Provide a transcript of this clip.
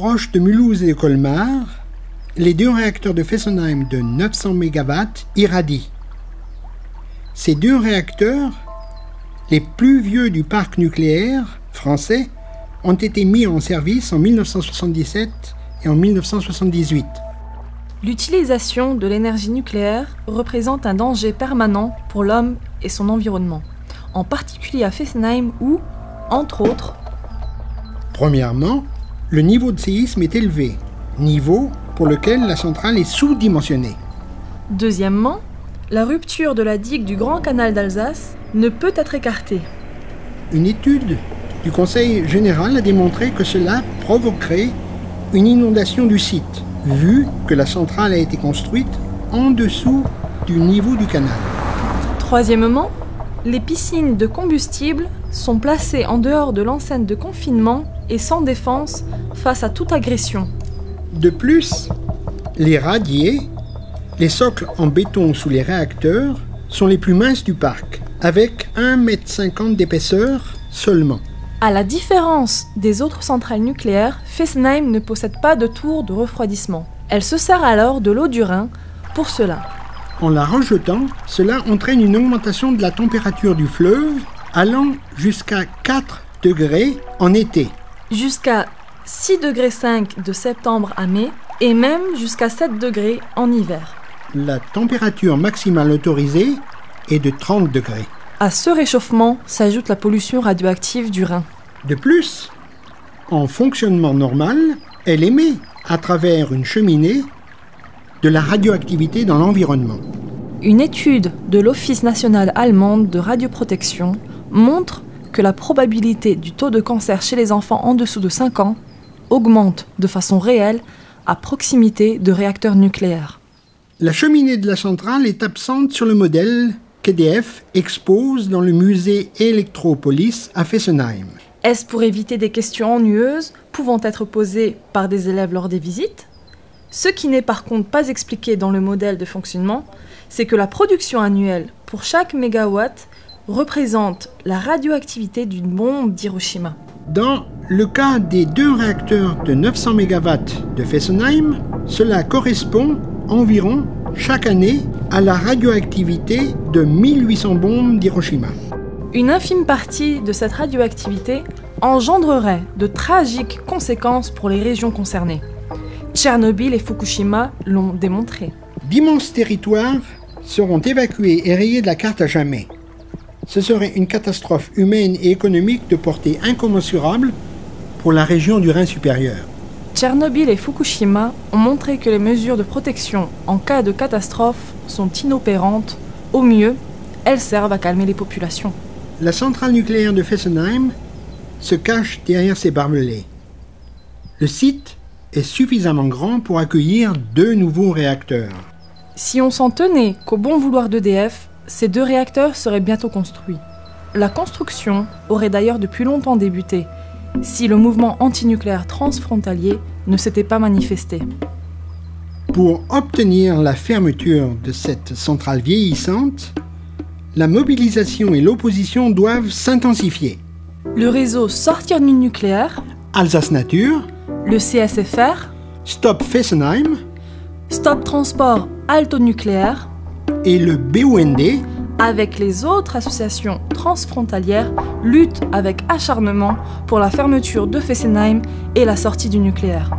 proches de Mulhouse et de Colmar, les 2 réacteurs de Fessenheim de 900 MW irradient. Ces 2 réacteurs, les plus vieux du parc nucléaire français, ont été mis en service en 1977 et en 1978. L'utilisation de l'énergie nucléaire représente un danger permanent pour l'homme et son environnement, en particulier à Fessenheim où, entre autres, premièrement, le niveau de séisme est élevé, niveau pour lequel la centrale est sous-dimensionnée. Deuxièmement, la rupture de la digue du Grand Canal d'Alsace ne peut être écartée. Une étude du Conseil général a démontré que cela provoquerait une inondation du site, vu que la centrale a été construite en dessous du niveau du canal. Troisièmement, les piscines de combustible sont placées en dehors de l'enceinte de confinement et sans défense face à toute agression. De plus, les radiers, les socles en béton sous les réacteurs, sont les plus minces du parc, avec 1,50 m d'épaisseur seulement. À la différence des autres centrales nucléaires, Fessenheim ne possède pas de tour de refroidissement. Elle se sert alors de l'eau du Rhin pour cela. En la rejetant, cela entraîne une augmentation de la température du fleuve allant jusqu'à 4 degrés en été. Jusqu'à 6,5 degrés de septembre à mai et même jusqu'à 7 degrés en hiver. La température maximale autorisée est de 30 degrés. À ce réchauffement s'ajoute la pollution radioactive du Rhin. De plus, en fonctionnement normal, elle émet, à travers une cheminée, de la radioactivité dans l'environnement. Une étude de l'Office national allemand de radioprotection montre que la probabilité du taux de cancer chez les enfants en dessous de 5 ans augmente de façon réelle à proximité de réacteurs nucléaires. La cheminée de la centrale est absente sur le modèle qu'EDF expose dans le musée Electropolis à Fessenheim. Est-ce pour éviter des questions ennuyeuses pouvant être posées par des élèves lors des visites ? Ce qui n'est par contre pas expliqué dans le modèle de fonctionnement, c'est que la production annuelle pour chaque mégawatt représente la radioactivité d'une bombe d'Hiroshima. Dans le cas des 2 réacteurs de 900 MW de Fessenheim, cela correspond environ chaque année à la radioactivité de 1800 bombes d'Hiroshima. Une infime partie de cette radioactivité engendrerait de tragiques conséquences pour les régions concernées. Tchernobyl et Fukushima l'ont démontré. D'immenses territoires seront évacués et rayés de la carte à jamais. Ce serait une catastrophe humaine et économique de portée incommensurable pour la région du Rhin supérieur. Tchernobyl et Fukushima ont montré que les mesures de protection en cas de catastrophe sont inopérantes. Au mieux, elles servent à calmer les populations. La centrale nucléaire de Fessenheim se cache derrière ses barbelés. Le site est suffisamment grand pour accueillir 2 nouveaux réacteurs. Si on s'en tenait qu'au bon vouloir d'EDF, ces 2 réacteurs seraient bientôt construits. La construction aurait d'ailleurs depuis longtemps débuté, si le mouvement antinucléaire transfrontalier ne s'était pas manifesté. Pour obtenir la fermeture de cette centrale vieillissante, la mobilisation et l'opposition doivent s'intensifier. Le réseau Sortir du nucléaire, Alsace Nature, le CSFR, Stop Fessenheim, Stop Transport Alto Nucléaire et le BUND, avec les autres associations transfrontalières, luttent avec acharnement pour la fermeture de Fessenheim et la sortie du nucléaire.